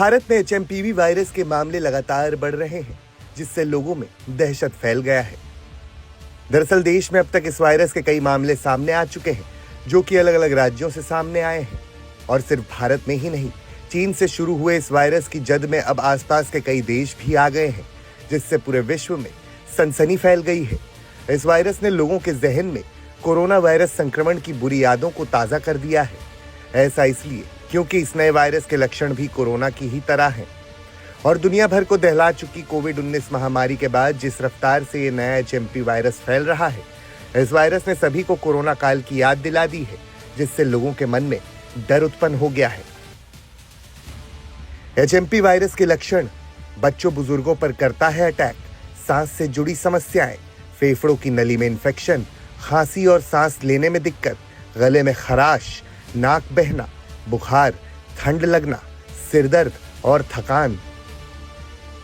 भारत में HMPV virus के मामले लगातार बढ़ रहे हैं, जिससे लोगों में दहशत फैल गया है। दरअसल देश में अब तक इस वायरस के कई मामले सामने आ चुके हैं, जो कि अलग अलग राज्यों से सामने आए हैं। और सिर्फ भारत में ही नहीं, चीन से शुरू हुए इस वायरस की जद में अब आसपास के कई देश भी आ गए हैं, जिससे पूरे विश्व में सनसनी फैल गई है। इस वायरस ने लोगों के जहन में कोरोना वायरस संक्रमण की बुरी यादों को ताज़ा कर दिया है। ऐसा इसलिए क्योंकि इस नए वायरस के लक्षण भी कोरोना की ही तरह हैं। और दुनिया भर को दहला चुकी कोविड-19 महामारी के बाद जिस रफ्तार से ये नया एचएमपी वायरस फैल रहा है, इस वायरस ने सभी को कोरोना काल की याद दिला दी है, जिससे लोगों के मन में डर उत्पन्न हो गया है। एचएमपी वायरस के लक्षण: बच्चों बुजुर्गों पर करता है अटैक, सांस से जुड़ी समस्याएं, फेफड़ों की नली में इंफेक्शन, खांसी और सांस लेने में दिक्कत, गले में खराश, नाक बहना, बुखार, ठंड लगना, सिर दर्द और थकान।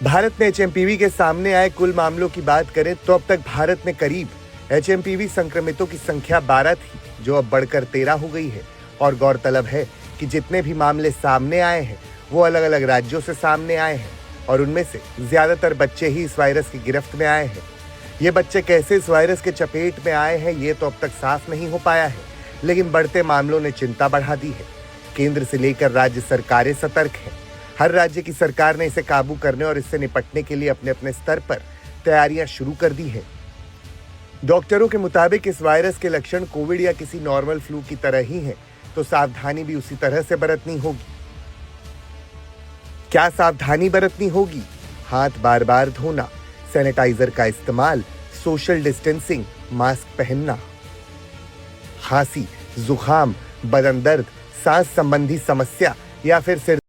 भारत में एचएमपीवी के सामने आए कुल मामलों की बात करें तो अब तक भारत में करीब एचएमपीवी संक्रमितों की संख्या 12 थी, जो अब बढ़कर 13 हो गई है। और गौरतलब है कि जितने भी मामले सामने आए हैं वो अलग अलग राज्यों से सामने आए हैं, और उनमें से ज्यादातर बच्चे ही इस वायरस की गिरफ्त में आए हैं। ये बच्चे कैसे इस वायरस के चपेट में आए हैं, ये तो अब तक साफ नहीं हो पाया है, लेकिन बढ़ते मामलों ने चिंता बढ़ा दी है। केंद्र से लेकर राज्य सरकारें सतर्क हैं। हर राज्य की सरकार ने इसे काबू करने और इससे निपटने के लिए अपने अपने स्तर पर तैयारियां शुरू कर दी हैं। डॉक्टरों के मुताबिक इस वायरस के लक्षण कोविड या किसी नॉर्मल फ्लू की तरह ही हैं, तो सावधानी भी उसी तरह से बरतनी होगी। क्या सावधानी बरतनी होगी? हाथ बार बार धोना, सैनिटाइजर का इस्तेमाल, सोशल डिस्टेंसिंग, मास्क पहनना। खांसी, जुकाम, बदन दर्द, सांस संबंधी समस्या या फिर सिर